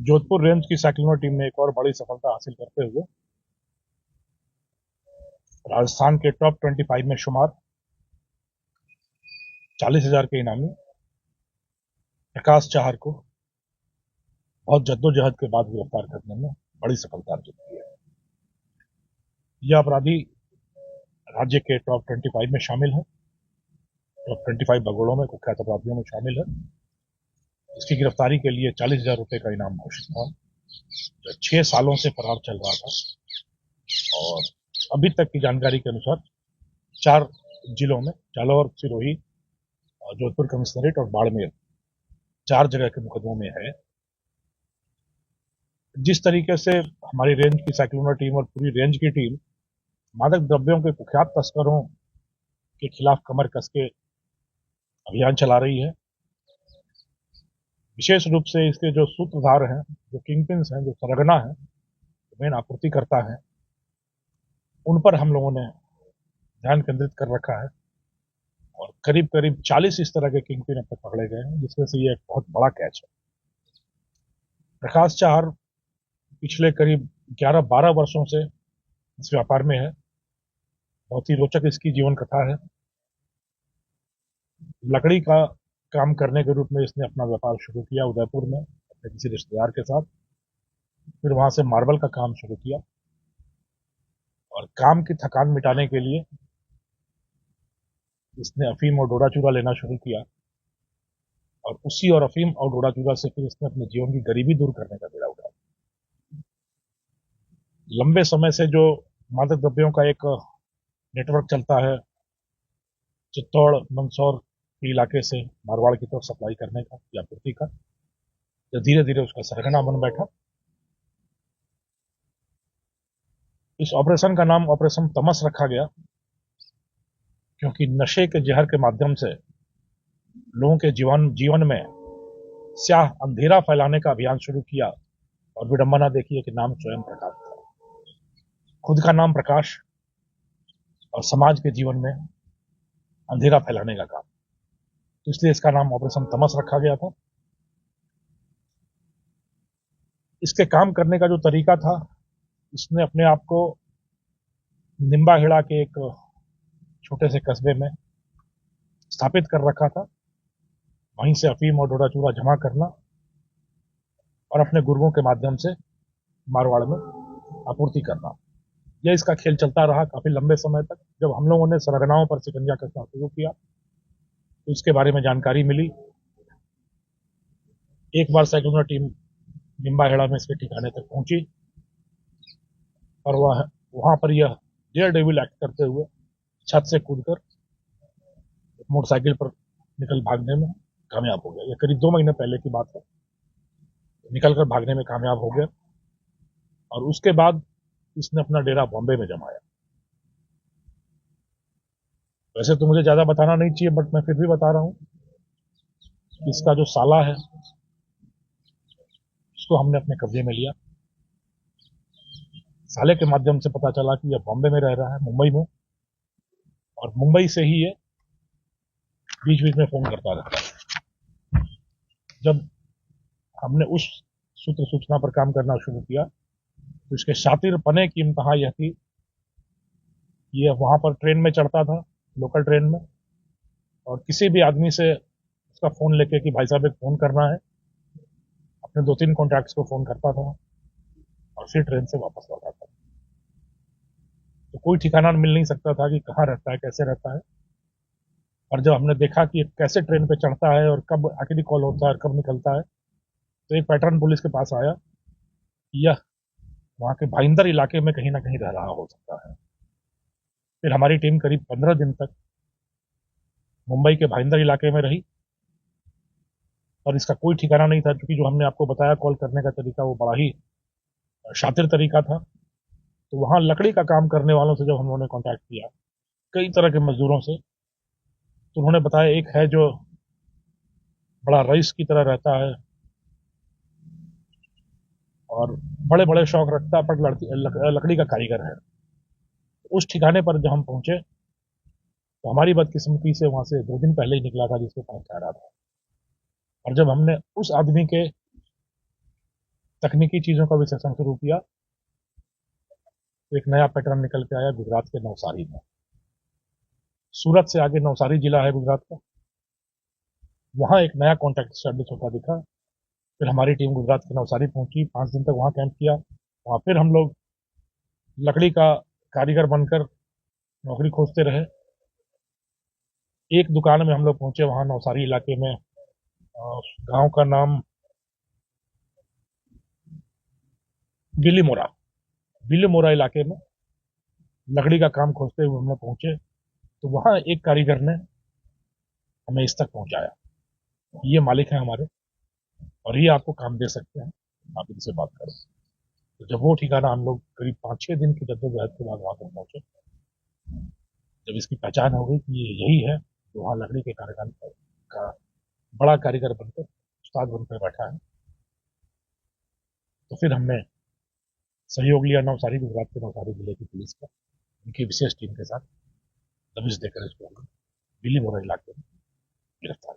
Jodhpur range की cyclone team ने एक और बड़ी सफलता हासिल करते हुए राजस्थान के टॉप 25 में शुमार 40,000 के इनामी प्रकाश चाहर को बहुत जद्दोजहद के बाद गिरफ्तार करने में बड़ी सफलता अर्जित की है। यह अपराधी राज्य के टॉप 25 में शामिल है, टॉप 25 भगोड़ों में, कुख्यात अपराधियों में शामिल है। इसकी गिरफ्तारी के लिए 40,000 रुपए का इनाम घोषित था, जो 6 सालों से फरार चल रहा था। और अभी तक की जानकारी के अनुसार 4 जिलों में, जालौर, सिरोही, जोधपुर कमिश्नरेट और बाड़मेर, 4 जगह के मुकदमों में है। जिस तरीके से हमारी रेंज की साइक्लोनर टीम और पूरी रेंज की टीम मादक द्रव्यों के कुख्यात तस्करों के खिलाफ कमर कस के अभियान चला रही है, विशेष रूप से इसके जो सूत्रधार हैं, जो किंगपिन्स हैं, जो सरगना हैं, जो मेन आपूर्तिकर्ता हैं, उन पर हम लोगों ने ध्यान केंद्रित कर रखा है। और करीब करीब 40 इस तरह के किंगपिन अब तक पकड़े गए हैं, जिसमें से ये एक बहुत बड़ा कैच है। प्रकाश चाहर पिछले करीब 11-12 वर्षों से इस व्यापार में है। बहुत ही रोचक इसकी जीवन कथा है। लकड़ी का काम करने के रूप में इसने अपना व्यापार शुरू किया उदयपुर में अपने किसी रिश्तेदार के साथ। फिर वहां से मार्बल का काम शुरू किया और काम की थकान मिटाने के लिए इसने अफीम और डोडा चूरा लेना शुरू किया। और उसी और अफीम और डोडा चूरा से फिर इसने अपने जीवन की गरीबी दूर करने का बीड़ा उठाया। लंबे समय से जो मादक द्रव्यों का एक नेटवर्क चलता है, चित्तौड़, मंदसौर के इलाके से मारवाड़ की तरफ सप्लाई करने का या आपूर्ति का, जो धीरे धीरे उसका सरगना बन बैठा। इस ऑपरेशन का नाम ऑपरेशन तमस रखा गया, क्योंकि नशे के जहर के माध्यम से लोगों के जीवन में स्याह अंधेरा फैलाने का अभियान शुरू किया। और विडंबना देखिए कि नाम स्वयं प्रकाश था। खुद का नाम प्रकाश और समाज के जीवन में अंधेरा फैलाने का काम, तो इसलिए इसका नाम ऑपरेशन तमस रखा गया था। इसके काम करने का जो तरीका था, इसने अपने आप को निम्बाहेड़ा के एक छोटे से कस्बे में स्थापित कर रखा था। वहीं से अफीम और डोडा चूरा जमा करना और अपने गुर्गों के माध्यम से मारवाड़ में आपूर्ति करना, यह इसका खेल चलता रहा काफी लंबे समय तक। जब हम लोगों ने सरगनाओं पर शिकंजा कसना शुरू किया तो इसके बारे में जानकारी मिली। एक बार साइक्लोनर टीम निम्बाहेड़ा में इसके ठिकाने तक पहुंची और वहां पर यह डेयर डेविल एक्ट करते हुए छत से कूदकर मोटरसाइकिल पर निकल भागने में कामयाब हो गया। यह करीब 2 महीने पहले की बात है। निकलकर भागने में कामयाब हो गया और उसके बाद इसने अपना डेरा बॉम्बे में जमाया। वैसे तो मुझे ज्यादा बताना नहीं चाहिए, बट मैं फिर भी बता रहा हूं कि इसका जो साला है उसको हमने अपने कब्जे में लिया। साले के माध्यम से पता चला कि यह बॉम्बे में रह रहा है, मुंबई में, और मुंबई से ही ये बीच बीच में फोन करता रहता है। जब हमने उस सूत्र सूचना पर काम करना शुरू किया तो इसके शातिर पने की इंतहा यह थी कि यह वहां पर ट्रेन में चढ़ता था, लोकल ट्रेन में, और किसी भी आदमी से उसका फोन लेके कि भाई साहब एक फोन करना है, अपने 2-3 कॉन्टैक्ट्स को फोन करता था और फिर ट्रेन से वापस लौटा था। तो कोई ठिकाना मिल नहीं सकता था कि कहाँ रहता है, कैसे रहता है। और जब हमने देखा कि कैसे ट्रेन पे चढ़ता है और कब आखिरी कॉल होता है और कब निकलता है, तो एक पैटर्न पुलिस के पास आया कि यह वहां के भाईंदर इलाके में कहीं ना कहीं रह रहा हो सकता है। फिर हमारी टीम करीब 15 दिन तक मुंबई के भाईंदर इलाके में रही और इसका कोई ठिकाना नहीं था, क्योंकि जो हमने आपको बताया कॉल करने का तरीका वो बड़ा ही शातिर तरीका था। तो वहां लकड़ी का काम करने वालों से जब हम लोगों ने कॉन्टैक्ट किया, कई तरह के मजदूरों से, तो उन्होंने बताया एक है जो बड़ा रईस की तरह रहता है और बड़े बड़े शौक रखता है, पर लकड़ी का कारीगर है। उस ठिकाने पर जब हम पहुंचे तो हमारी बदकिस्मती से वहां से 2 दिन पहले ही निकला था जिसके पास ठहरा था। और जब हमने उस आदमी के तकनीकी चीज़ों का भी सेक्शन शुरू किया। तो एक नया पैटर्न निकल के आया गुजरात के नवसारी में। सूरत से आगे नवसारी जिला है गुजरात का, वहाँ एक नया कॉन्टैक्ट स्टैब्लिश होता दिखा। फिर हमारी टीम गुजरात के नवसारी पहुंची, 5 दिन तक वहाँ कैंप किया। वहाँ फिर हम लोग लकड़ी का कारीगर बनकर नौकरी खोजते रहे। एक दुकान में हम लोग पहुंचे वहाँ नवसारी इलाके में, गांव का नाम बिलीमोरा। बिलीमोरा इलाके में लकड़ी का काम खोजते हुए हम लोग पहुंचे, तो वहाँ एक कारीगर ने हमें इस तक पहुंचाया। ये मालिक है हमारे और ये आपको काम दे सकते हैं, आप इनसे बात करें। तो जब वो ठिकाना हम लोग करीब 5-6 दिन की जद्दोजहद के बाद वहां तक पहुंचे, जब इसकी पहचान हो गई कि ये यही है तो वहाँ लकड़ी के कारीगर का बड़ा कारीगर बनकर उस्ताद बनकर बैठा है, तो फिर हमने सहयोग लिया नवसारी, गुजरात के नवसारी जिले की पुलिस का, उनकी विशेष टीम के साथ दबिश देकर इसको बिलीमोरा इलाके में गिरफ्तार